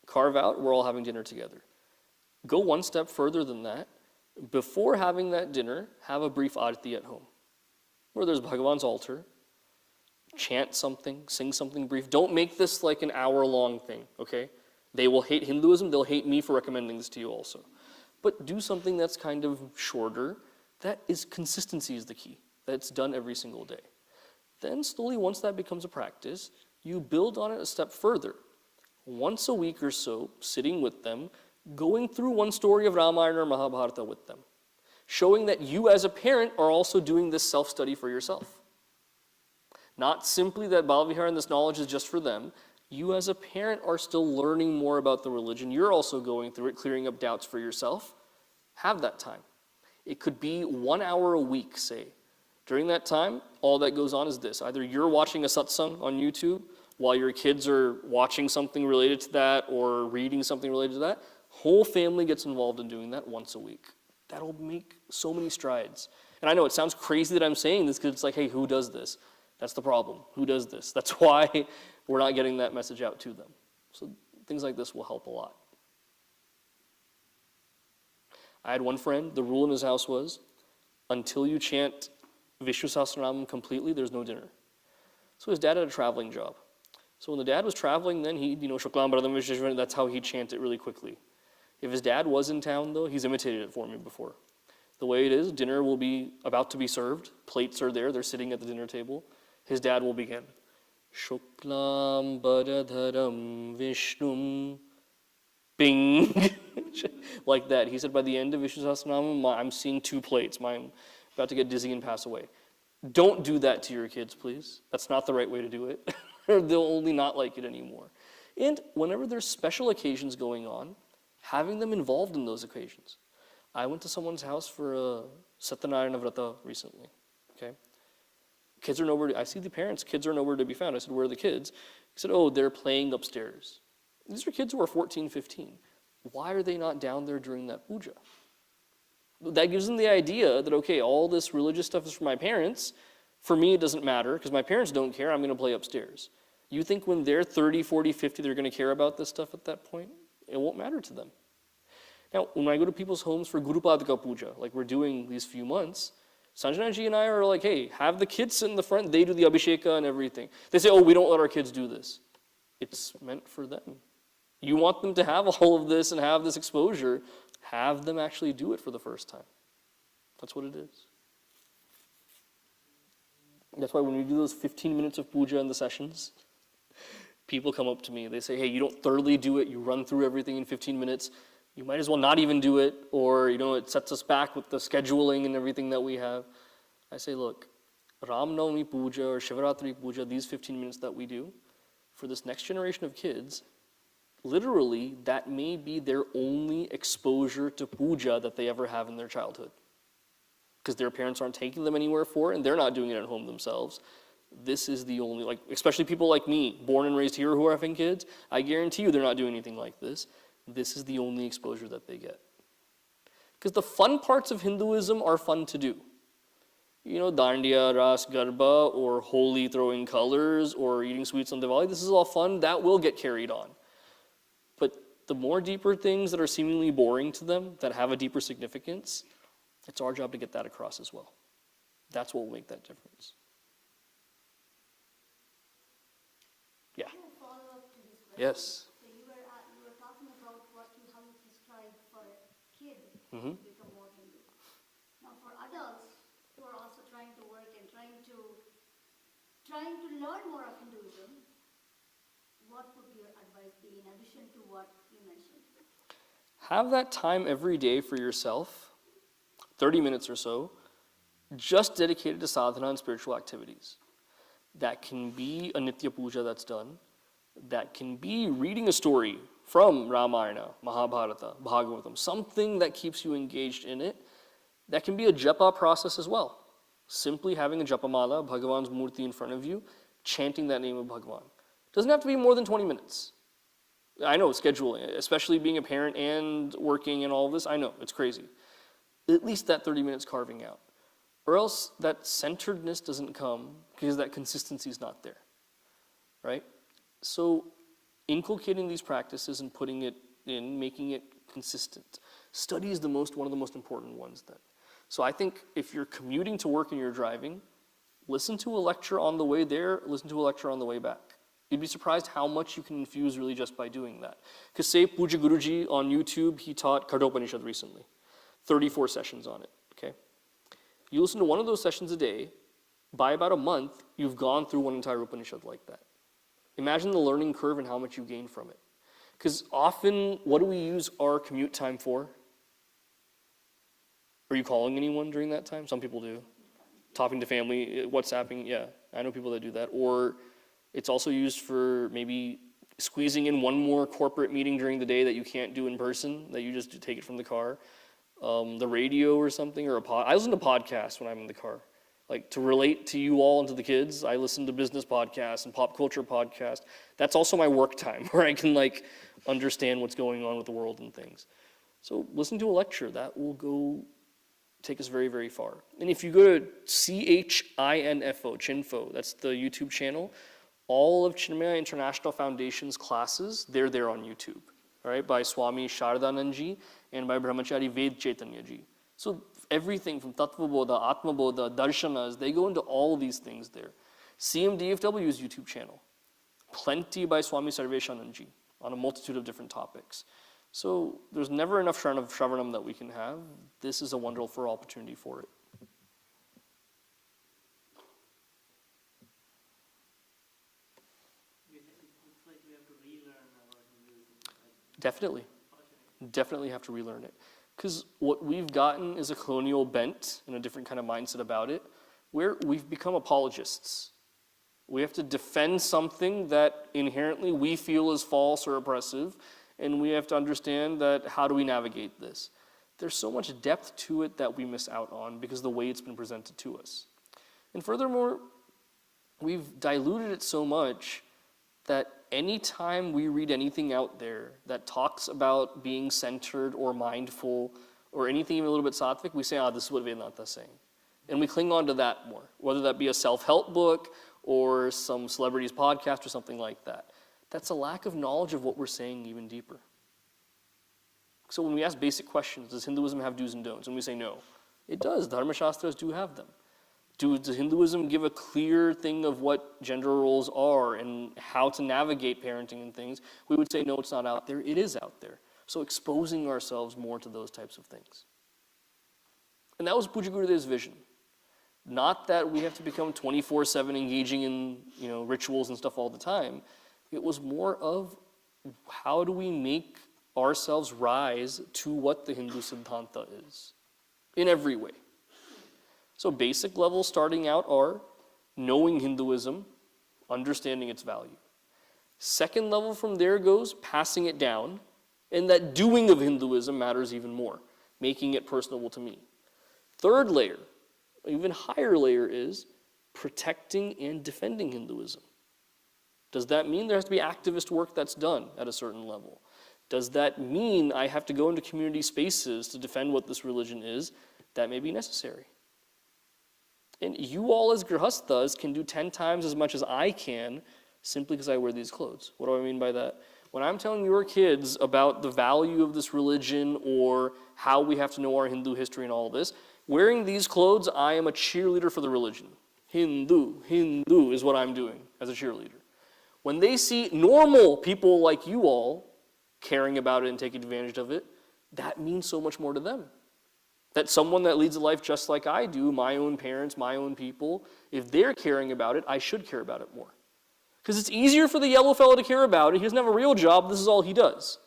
carve out, we're all having dinner together. Go one step further than that. Before having that dinner, have a brief arati at home, where there's Bhagavan's altar, chant something, sing something brief. Don't make this like an hour-long thing, okay? They will hate Hinduism, they'll hate me for recommending this to you also. But do something that's kind of shorter. That is, consistency is the key. That's done every single day. Then slowly, once that becomes a practice, you build on it a step further. Once a week or so, sitting with them, going through one story of Ramayana or Mahabharata with them, showing that you as a parent are also doing this self-study for yourself. Not simply that Balavihar and this knowledge is just for them. You as a parent are still learning more about the religion. You're also going through it, clearing up doubts for yourself. Have that time. It could be 1 hour a week, say. During that time, all that goes on is this. Either you're watching a satsang on YouTube while your kids are watching something related to that or reading something related to that. Whole family gets involved in doing that once a week. That'll make so many strides. And I know it sounds crazy that I'm saying this because it's like, hey, who does this? That's the problem. Who does this? That's why we're not getting that message out to them. So things like this will help a lot. I had one friend, the rule in his house was, until you chant Vishnu Sahasranam completely, there's no dinner. So his dad had a traveling job. So when the dad was traveling, then he, Shuklam Bharadam Vishnu, that's how he'd chant it really quickly. If his dad was in town, though, he's imitated it for me before. The way it is, dinner will be about to be served. Plates are there. They're sitting at the dinner table. His dad will begin. Shuklam Bharadharam Vishnum. Bing. Like that. He said, by the end of Vishnu Sahasranam, I'm seeing 2 plates. I'm about to get dizzy and pass away. Don't do that to your kids, please. That's not the right way to do it. They'll only not like it anymore. And whenever there's special occasions going on, having them involved in those occasions. I went to someone's house for a Satyanarayana Vrata recently. Okay, kids are nowhere. I see the parents. Kids are nowhere to be found. I said, "Where are the kids?" He said, "Oh, they're playing upstairs." These are kids who are 14, 15. Why are they not down there during that puja? That gives them the idea that, okay, all this religious stuff is for my parents. For me, it doesn't matter because my parents don't care. I'm going to play upstairs. You think when they're 30, 40, 50, they're going to care about this stuff at that point? It won't matter to them. Now, when I go to people's homes for Guru Padaka Puja, like we're doing these few months, Sanjana ji and I are like, hey, have the kids sit in the front. They do the Abhisheka and everything. They say, oh, we don't let our kids do this. It's meant for them. You want them to have all of this and have this exposure. Have them actually do it for the first time. That's what it is. That's why when we do those 15 minutes of puja in the sessions, people come up to me. They say, hey, you don't thoroughly do it. You run through everything in 15 minutes. You might as well not even do it, or it sets us back with the scheduling and everything that we have. I say, look, Ram Navami Puja or Shivaratri Puja, these 15 minutes that we do, for this next generation of kids, literally, that may be their only exposure to puja that they ever have in their childhood. Because their parents aren't taking them anywhere for it, and they're not doing it at home themselves. This is the only, especially people like me, born and raised here who are having kids, I guarantee you they're not doing anything like this. This is the only exposure that they get. Because the fun parts of Hinduism are fun to do. Dandiya, Ras, Garba, or holy throwing colors, or eating sweets on Diwali, this is all fun. That will get carried on. But the more deeper things that are seemingly boring to them, that have a deeper significance, it's our job to get that across as well. That's what will make that difference. Yes. So you were talking about how you prescribe for kids Mhm. to become more Hindu. Now for adults who are also trying to work and trying to learn more of Hinduism, what would your advice be in addition to what you mentioned? Have that time every day for yourself, 30 minutes or so, just dedicated to sadhana and spiritual activities. That can be a Nitya Puja that's done. That can be reading a story from Ramayana, Mahabharata, Bhagavatam, something that keeps you engaged in it. That can be a japa process as well. Simply having a japamala, Bhagavan's murti in front of you, chanting that name of Bhagavan. Doesn't have to be more than 20 minutes. I know, scheduling, especially being a parent and working and all of this, I know, it's crazy. At least that 30 minutes carving out. Or else that centeredness doesn't come because that consistency is not there, right? So inculcating these practices and putting it in, making it consistent. Study is one of the most important ones then. So I think if you're commuting to work and you're driving, listen to a lecture on the way there, listen to a lecture on the way back. You'd be surprised how much you can infuse really just by doing that. Because say Puja Guruji on YouTube, he taught Kathopanishad recently. 34 sessions on it, okay? You listen to one of those sessions a day, by about a month, you've gone through one entire Upanishad like that. Imagine the learning curve and how much you gain from it. Because often, what do we use our commute time for? Are you calling anyone during that time? Some people do. Talking to family, WhatsApping, yeah. I know people that do that. Or it's also used for maybe squeezing in one more corporate meeting during the day that you can't do in person, that you just take it from the car. The radio or something, or I listen to podcasts when I'm in the car. Like, to relate to you all and to the kids, I listen to business podcasts and pop culture podcasts. That's also my work time, where I can understand what's going on with the world and things. So listen to a lecture. That will take us very, very far. And if you go to CHINFO, Chinfo, that's the YouTube channel, all of Chinmaya International Foundation's classes, they're there on YouTube, all right, by Swami Sharadanandji and by Brahmachari Ved Chaitanyaji. So everything from Tattva Bodha, Atma Bodha, Darshanas, they go into all of these things there. CMDFW's YouTube channel, plenty by Swami Sarveshanandji on a multitude of different topics. So there's never enough Shravanam that we can have. This is a wonderful opportunity for it. It's like we have to relearn our Hinduism. Definitely have to relearn it. Because what we've gotten is a colonial bent and a different kind of mindset about it, where we've become apologists. We have to defend something that inherently we feel is false or oppressive, and we have to understand that how do we navigate this? There's so much depth to it that we miss out on because of the way it's been presented to us. And furthermore, we've diluted it so much that anytime we read anything out there that talks about being centered or mindful or anything even a little bit sattvic, we say, this is what Vedanta is saying. And we cling on to that more, whether that be a self-help book or some celebrities podcast or something like that. That's a lack of knowledge of what we're saying even deeper. So when we ask basic questions, does Hinduism have do's and don'ts? And we say no. It does. Dharma Shastras do have them. Does Hinduism give a clear thing of what gender roles are and how to navigate parenting and things? We would say no, it's not out there. It is out there. So exposing ourselves more to those types of things. And that was Puja Gurudev's vision. Not that we have to become 24/7 engaging in rituals and stuff all the time. It was more of how do we make ourselves rise to what the Hindu Siddhanta is in every way. So basic levels starting out are knowing Hinduism, understanding its value. Second level from there goes passing it down, and that doing of Hinduism matters even more, making it personable to me. Third layer, even higher layer, is protecting and defending Hinduism. Does that mean there has to be activist work that's done at a certain level? Does that mean I have to go into community spaces to defend what this religion is? That may be necessary. And you all as grihasthas can do 10 times as much as I can simply because I wear these clothes. What do I mean by that? When I'm telling your kids about the value of this religion or how we have to know our Hindu history and all this, wearing these clothes, I am a cheerleader for the religion. Hindu is what I'm doing as a cheerleader. When they see normal people like you all caring about it and taking advantage of it, that means so much more to them. That someone that leads a life just like I do, my own parents, my own people, if they're caring about it, I should care about it more. Because it's easier for the yellow fellow to care about it. He doesn't have a real job. This is all he does.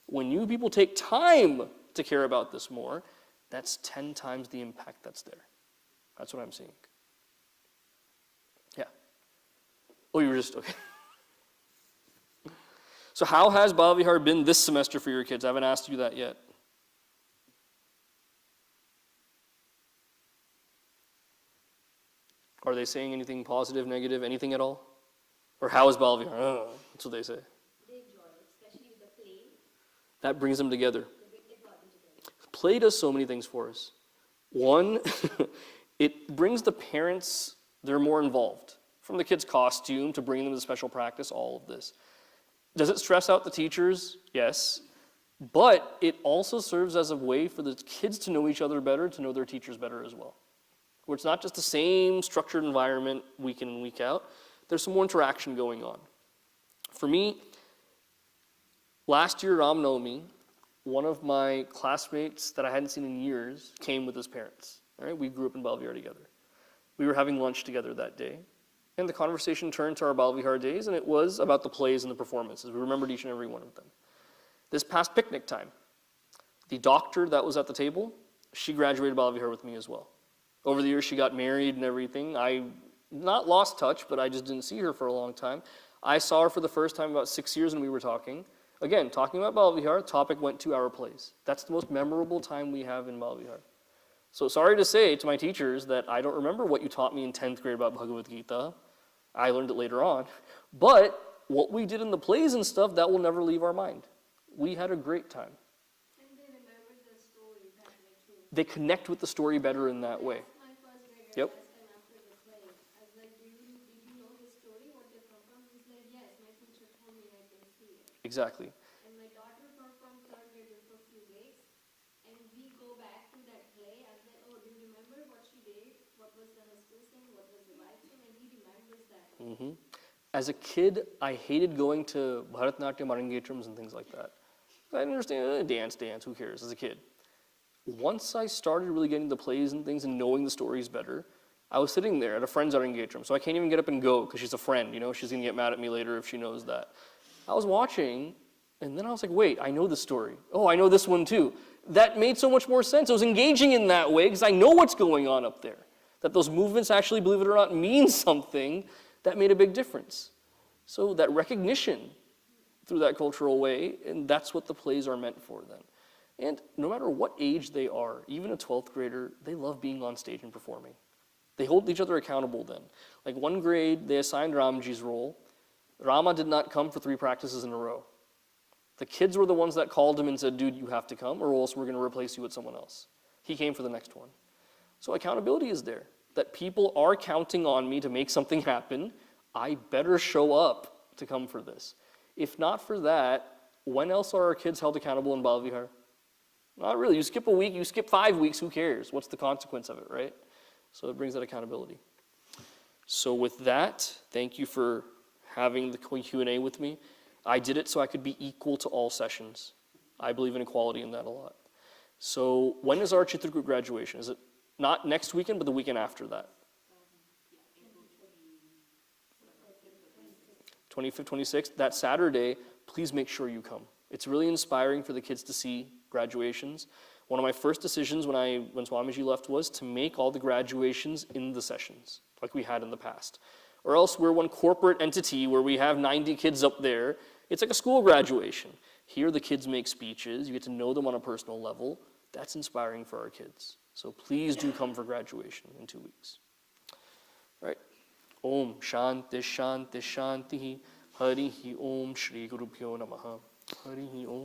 When you people take time to care about this more, that's 10 times the impact that's there. That's what I'm seeing. Yeah. Oh, you were just, okay. So how has Bal Vihar been this semester for your kids? I haven't asked you that yet. Are they saying anything positive, negative, anything at all? Or how is Bal Vihar? That's what they say. They enjoy it, especially with the play. That brings them together. It brought them together. Play does so many things for us. One, it brings the parents, they're more involved. From the kids' costume to bringing them to special practice, all of this. Does it stress out the teachers? Yes. But it also serves as a way for the kids to know each other better, to know their teachers better as well. Where it's not just the same structured environment week in and week out. There's some more interaction going on. For me, last year, Ram Navami, one of my classmates that I hadn't seen in years came with his parents. All right? We grew up in Bal Vihar together. We were having lunch together that day. And the conversation turned to our Bal Vihar days, and it was about the plays and the performances. We remembered each and every one of them. This past picnic time, the doctor that was at the table, she graduated Bal Vihar with me as well. Over the years, she got married and everything. I not lost touch, but I just didn't see her for a long time. I saw her for the first time about 6 years, and we were talking. Again, talking about Bal Vihar, topic went to our plays. That's the most memorable time we have in Bal Vihar. So sorry to say to my teachers that I don't remember what you taught me in 10th grade about Bhagavad Gita. I learned it later on. But what we did in the plays and stuff, that will never leave our mind. We had a great time. And they remember the story that way too. They connect with the story better in that way. My first grader Yep. asked him after the play, I was like, did you know his story, what they come from? He said, yes, my teacher told me I can see it. Exactly. And my daughter performed third grader for a few weeks, and we go back to that play, I was like, oh, do you remember what she did? What was the husband saying? What was the wife saying? And he remembers that. As a kid, I hated going to Bharatanatyam Arangetrams and things like that. I didn't understand, dance, who cares, as a kid. Once I started really getting the plays and things and knowing the stories better, I was sitting there at a friend's Arangetram, so I can't even get up and go because she's a friend, she's going to get mad at me later if she knows that. I was watching, and then I was like, wait, I know this story. Oh, I know this one too. That made so much more sense. I was engaging in that way because I know what's going on up there. That those movements actually, believe it or not, mean something. That made a big difference. So that recognition through that cultural way, and that's what the plays are meant for then. And no matter what age they are, even a 12th grader, they love being on stage and performing. They hold each other accountable then. Like one grade, they assigned Ramji's role. Rama did not come for 3 practices in a row. The kids were the ones that called him and said, dude, you have to come, or else we're going to replace you with someone else. He came for the next one. So accountability is there. That people are counting on me to make something happen. I better show up to come for this. If not for that, when else are our kids held accountable in Bal Vihar? Not really. You skip a week, you skip 5 weeks, who cares? What's the consequence of it, right? So it brings that accountability. So with that, thank you for having the Q&A with me. I did it so I could be equal to all sessions. I believe in equality in that a lot. So when is our Chitrakoot graduation? Is it not next weekend, but the weekend after that? 25th, 26th, that Saturday, please make sure you come. It's really inspiring for the kids to see graduations. One of my first decisions when Swamiji left was to make all the graduations in the sessions, like we had in the past. Or else we're one corporate entity where we have 90 kids up there. It's like a school graduation. Here the kids make speeches. You get to know them on a personal level. That's inspiring for our kids. So please do come for graduation in 2 weeks. Right? Om Shanti Shanti Shanti Harihi Om Shri Guru Pyo Namaha Harihi Om